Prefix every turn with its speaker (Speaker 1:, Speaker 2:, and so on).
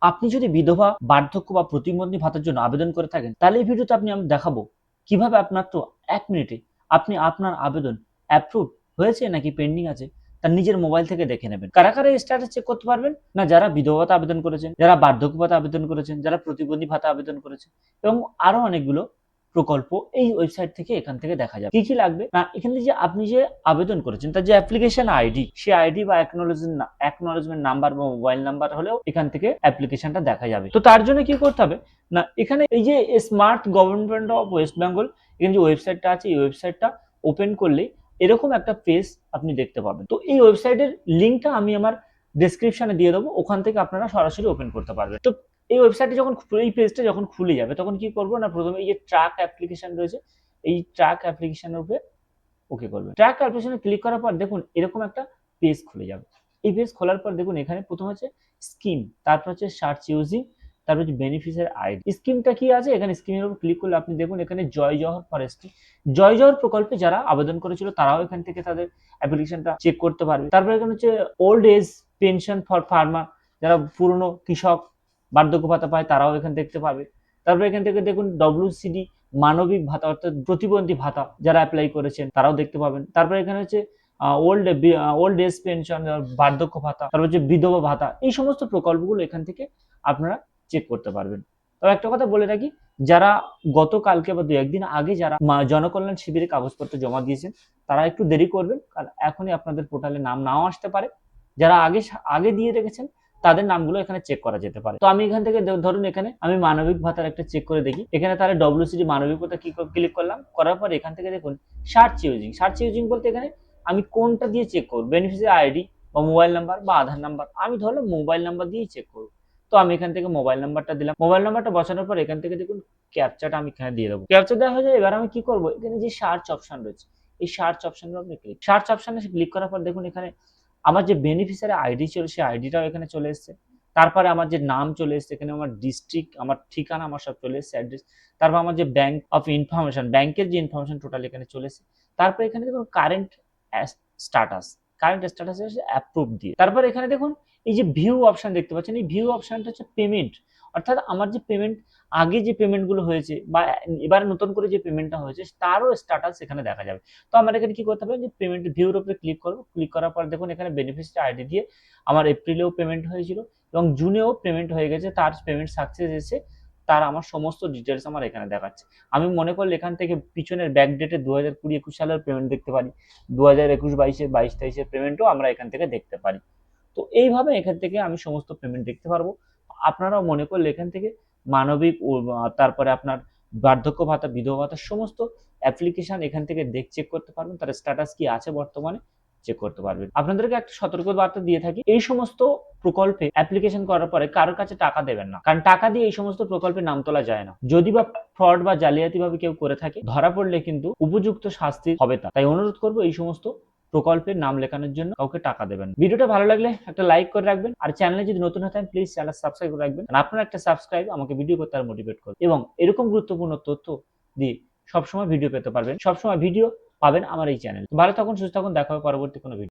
Speaker 1: আপনি যদি বিধবা, বার্ধক্য বা প্রতিবন্ধী ভাতার জন্য আবেদন করে থাকেন, তাহলে এই ভিডিওতে আমি দেখাবো কিভাবে মাত্র 1 মিনিটে আপনি আপনার আবেদন অ্যাপ্রুভ হয়েছে নাকি পেন্ডিং আছে তার নিজের মোবাইল থেকে দেখে নেবেন। কারা কারা এই স্ট্যাটাস চেক করতে পারবেন? না, যারা বিধবা ভাতা আবেদন করেছেন, যারা বার্ধক্য ভাতা আবেদন করেছেন, যারা প্রতিবন্ধী ভাতা আবেদন করেছেন এবং আরো অনেকগুলো প্রকল্প এই ওয়েবসাইট থেকে এখান থেকে দেখা যাবে। কি কি লাগবে? না, এখানে যে আপনি যে আবেদন করেছেন তার যে অ্যাপ্লিকেশন আইডি, সেই আইডি বা অ্যাকনোলেজমেন্ট নাম্বার বা মোবাইল নাম্বার হলেও এখান থেকে অ্যাপ্লিকেশনটা দেখা যাবে। তো তার জন্য কি করতে হবে? না, এখানে এই যে smart government of West Bengal, এখানে যে ওয়েবসাইটটা আছে এই ওয়েবসাইটটা ওপেন করলে এরকম একটা পেজ আপনি দেখতে পাবেন। তো এই ওয়েবসাইটের লিঙ্কটা আমি আমার ডেসক্রিপশনে দিয়ে দেবো, ওখান থেকে আপনারা সরাসরি ওপেন করতে পারবেন। তো এই ওয়েবসাইটে যখন এই পেজটা যখন খুলে যাবে তখন কি করবো না, প্রথমে এই যে ট্র্যাক অ্যাপ্লিকেশন রয়েছে এই ট্র্যাক অ্যাপ্লিকেশনের উপরে ওকে করবেন। ট্র্যাক অ্যাপ্লিকেশনে ক্লিক করার পর দেখুন এরকম একটা পেজ খুলে যাবে। এই পেজ খোলার পর দেখুন এখানে প্রথম হচ্ছে স্কিম, তারপর হচ্ছে সার্চ ইউজিং, তারপর হচ্ছে বেনিফিশিয়ারি আইডি। স্কিমটা কি আছে? এখানে স্কিমের উপর ক্লিক করলে আপনি দেখুন এখানে জয় জওহর ফরেস্ট্রি, জয় জওহর প্রকল্পে যারা আবেদন করেছিল তারাও এখান থেকে তাদের অ্যাপ্লিকেশনটা চেক করতে পারবে। তারপর এখানে হচ্ছে old age pension for farmer, যারা পুরনো কৃষক বার্ধক্য ভাতা পায় তারাও এখানে দেখতে পাবে। তারপর এখান থেকে দেখুন WCD মানবিক ভাতা অর্থাৎ প্রতিবন্ধী ভাতা যারা অ্যাপ্লাই করেছেন তারাও দেখতে পাবেন। তারপর এখানে হচ্ছে ওল্ড এজ পেনশন, বার্ধক্য ভাতা, তারপর হচ্ছে বিধবা ভাতা, এই সমস্ত প্রকল্পগুলো এখান থেকে আপনারা চেক করতে পারবেন। তবে একটা কথা বলে রাখি, যারা গতকালকে বা 2-1 দিন আগে যারা জনকল্যাণ শিবিরে কাগজপত্র জমা দিয়েছেন তারা একটু দেরি করবেন, কারণ এখনই আপনাদের পোর্টালে নাম নাও আসতে পারে। যারা আগে আগে দিয়ে রেখেছেন তাদের নামগুলো এখানে চেক করা যেতে পারে। তো আমি এখান থেকে ধরুন এখানে আমি মানবিক ভাতার একটা চেক করে দেখি। এখানে তাহলে WCD মানবিক ভাতা ক্লিক করলাম, করার পর এখান থেকে দেখুন সার্চ ইউজিং বলতে এখানে আমি কোনটা দিয়ে চেক করব, বেনিফিশিয়ারি আইডি বা মোবাইল নাম্বার বা আধার নাম্বার। আমি ধরলাম মোবাইল নাম্বার দিয়েই চেক করব। তো আমি এখান থেকে মোবাইল নাম্বারটা দিলাম। মোবাইল নাম্বারটা বসানোর পর এখান থেকে দেখুন ক্যাপচাটা আমি এখানে দিয়ে দেবো। ক্যাপচা দেওয়া হয়ে যায়। এবার আমি কি করব, এখানে যে সার্চ অপশন রয়েছে এই সার্চ অপশনের উপরে সার্চ অপশনে ক্লিক করার পর দেখুন এখানে আমার যে বেনিফিশিয়ারি আইডি ছিল সেই আইডিটাও এখানে চলে এসেছে। তারপরে আমার যে নাম চলে এসেছে, এখানে আমার ডিস্ট্রিক্ট, আমার ঠিকানা, আমার সব চলে এসেছে, অ্যাড্রেস। তারপর আমার যে ব্যাংক অফ ইনফরমেশন, ব্যাংকের যে ইনফরমেশন টোটাল এখানে চলে এসেছে। তারপর এখানে দেখুন স্ট্যাটাস, কারেন্ট স্ট্যাটাস হচ্ছে অ্যাপ্রুভ দিয়ে। তারপর এখানে দেখুন এই যে ভিউ অপশন দেখতে পাচ্ছেন, এই ভিউ অপশনটা হচ্ছে পেমেন্ট, অর্থাৎ আমার যে পেমেন্ট আগে যে পেমেন্টগুলো হয়েছে বা এবার নতুন করে যে পেমেন্টটা হয়েছে তারও স্ট্যাটাস এখানে দেখা যাবে। তো আমার এখানে কি করতে হবে, যে পেমেন্ট ভিউর উপরে ক্লিক করবো। ক্লিক করার পর দেখুন এখানে বেনিফিশিয়ারি আইডি দিয়ে আমার এপ্রিলেও পেমেন্ট হয়েছিল এবং জুনেও পেমেন্ট হয়ে গেছে, তার পেমেন্ট সাকসেস এসে তার আমার সমস্ত ডিটেলস আমার এখানে দেখাচ্ছে। আমি মনে করলে এখান থেকে পিছনের ব্যাক ডেটে 2020-21 সালের পেমেন্ট দেখতে পারি, 2021-22-এর 22-23-এর পেমেন্টও আমরা এখান থেকে দেখতে পারি। তো এইভাবে এখান থেকে আমি সমস্ত পেমেন্ট দেখতে পারবো। আপনারাও মনে করলে এখান থেকে মানবিক ও তারপরে আপনার বার্ধক্য ভাতা, বিধবা ভাতা সমস্ত অ্যাপ্লিকেশন এখান থেকে চেক করতে পারবেন, তার স্ট্যাটাস কি আছে বর্তমানে চেক করতে পারবেন। আপনাদেরকে একটা সতর্ক বার্তা দিয়ে থাকি, এই সমস্ত প্রকল্পে অ্যাপ্লিকেশন করার পরে কারোর কাছে টাকা দেবেন না, কারণ টাকা দিয়ে এই সমস্ত প্রকল্পে নাম তোলা যায় না। যদি বা ফ্রড বা জালিয়াতি ভাবে কেউ করে থাকে, ধরা পড়লে কিন্তু উপযুক্ত শাস্তি হবে। তাই অনুরোধ করবো এই সমস্ত প্রকল্পের নাম লেখানোর জন্য কাউকে টাকা দেবেন। ভিডিওটা ভালো লাগলে একটা লাইক করে রাখবেন, আর চ্যানেলে যদি নতুন হয়ে থাকেন প্লিজ চ্যানেল সাবস্ক্রাইব করে রাখবেন। আপনার একটা সাবস্ক্রাইব আমাকে ভিডিও করতে আর মোটিভেট করবে এবং এরকম গুরুত্বপূর্ণ তথ্য দিয়ে সবসময় ভিডিও পেতে পারবেন, সবসময় ভিডিও পাবেন আমার এই চ্যানেল। ভালো থাকুন, সুস্থ থাকুন, দেখা হবে পরবর্তী কোনো ভিডিও।